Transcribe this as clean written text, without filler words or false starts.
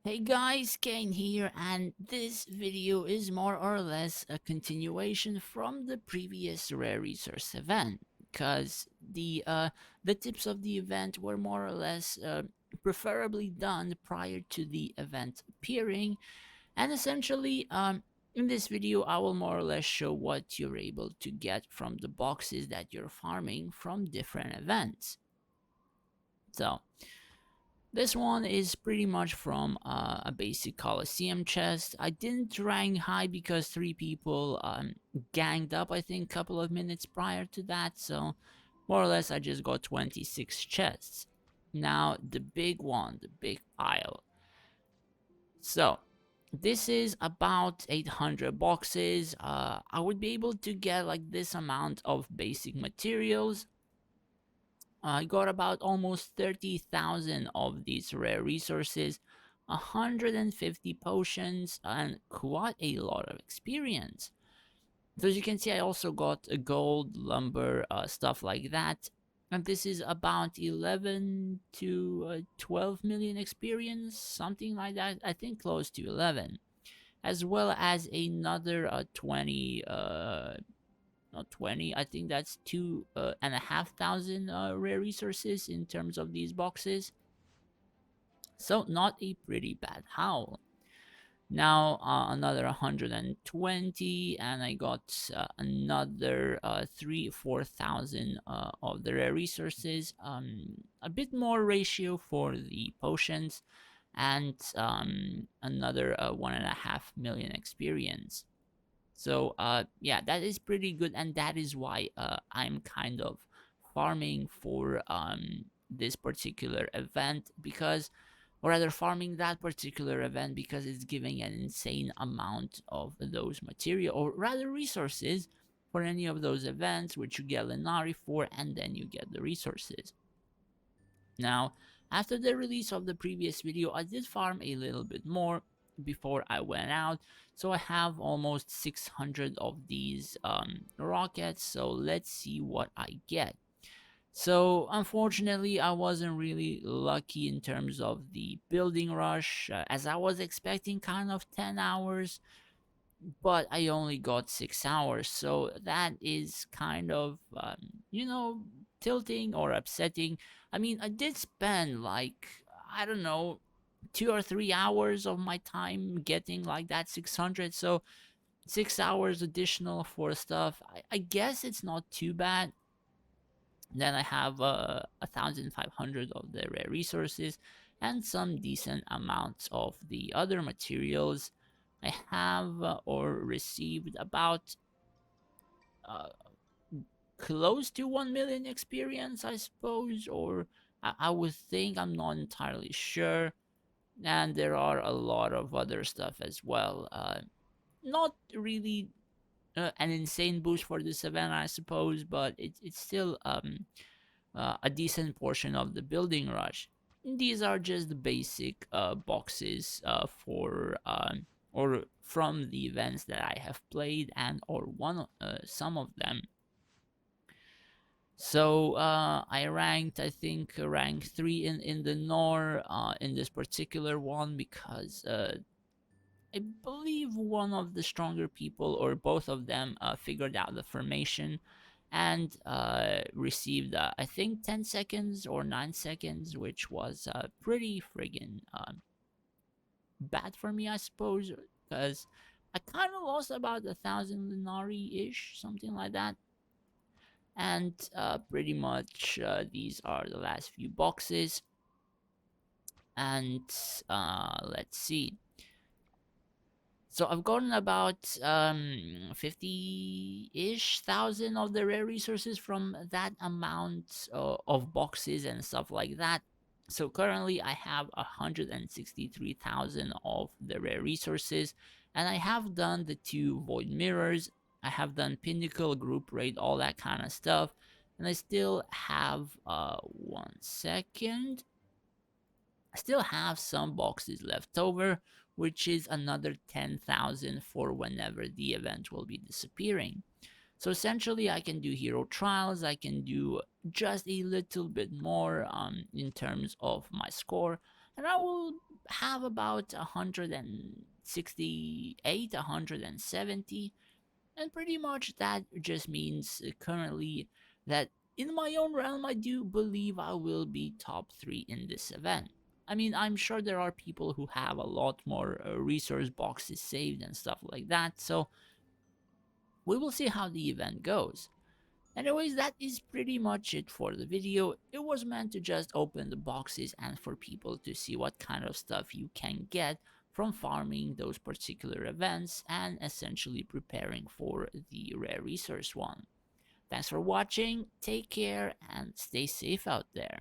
Hey guys, Kane here, and this video is more or less a continuation from the previous Rare Resource event, because the tips of the event were more or less preferably done prior to the event appearing, and essentially in this video I will more or less show what you're able to get from the boxes that you're farming from different events. So this one is pretty much from a basic Colosseum chest. I didn't rank high because three people ganged up, I think, a couple of minutes prior to that. So, more or less, I just got 26 chests. Now, the big one, the big pile. So, this is about 800 boxes. I would be able to get like this amount of basic materials. I got about almost 30,000 of these rare resources, 150 potions, and quite a lot of experience. So as you can see, I also got a gold, lumber, stuff like that. And this is about 11 to 12 million experience, something like that. I think close to 11. As well as another 20 not 20, I think that's 2,500 rare resources in terms of these boxes. So not a pretty bad haul. Now another 120, and I got another 3 4,000 of the rare resources. A bit more ratio for the potions, and another 1.5 million experience. So yeah, that is pretty good, and that is why I'm kind of farming for this particular event, because, or rather farming that particular event, because it's giving an insane amount of those material, or rather resources, for any of those events, which you get Lenari for, and then you get the resources. Now, after the release of the previous video, I did farm a little bit more before I went out, so I have almost 600 of these rockets. So let's see what I get. So unfortunately, I wasn't really lucky in terms of the building rush, as I was expecting kind of 10 hours, but I only got 6 hours. So that is kind of, tilting or upsetting. I mean, I did spend like, I don't know, 2 or 3 hours of my time getting like that 600. So 6 hours additional for stuff. I guess it's not too bad. Then I have 1,500 of the rare resources and some decent amounts of the other materials. I have or received about uh, close to 1 million experience, I suppose, or I would think, I'm not entirely sure. And there are a lot of other stuff as well. Not really an insane boost for this event, I suppose, but it's still a decent portion of the building rush. These are just the basic boxes for or from the events that I have played, and or one some of them. So I ranked, I think, rank 3 in the Nor in this particular one, because I believe one of the stronger people, or both of them, figured out the formation and received, I think, 10 seconds or 9 seconds, which was pretty friggin' bad for me, I suppose, because I kind of lost about 1,000 Linari ish, something like that. And pretty much these are the last few boxes. And let's see. So I've gotten about 50-ish thousand of the rare resources from that amount of boxes and stuff like that. So currently I have 163,000 of the rare resources, and I have done the 2 void mirrors. I have done pinnacle, group raid, all that kind of stuff, and I still have 1 second. I still have some boxes left over, which is another 10,000 for whenever the event will be disappearing. So essentially, I can do hero trials, I can do just a little bit more in terms of my score, and I will have about 168, 170, and pretty much that just means currently that in my own realm, I do believe I will be top 3 in this event. I mean, I'm sure there are people who have a lot more resource boxes saved and stuff like that, so we will see how the event goes. Anyways, that is pretty much it for the video. It was meant to just open the boxes and for people to see what kind of stuff you can get from farming those particular events and essentially preparing for the rare resource one. Thanks for watching, take care, and stay safe out there.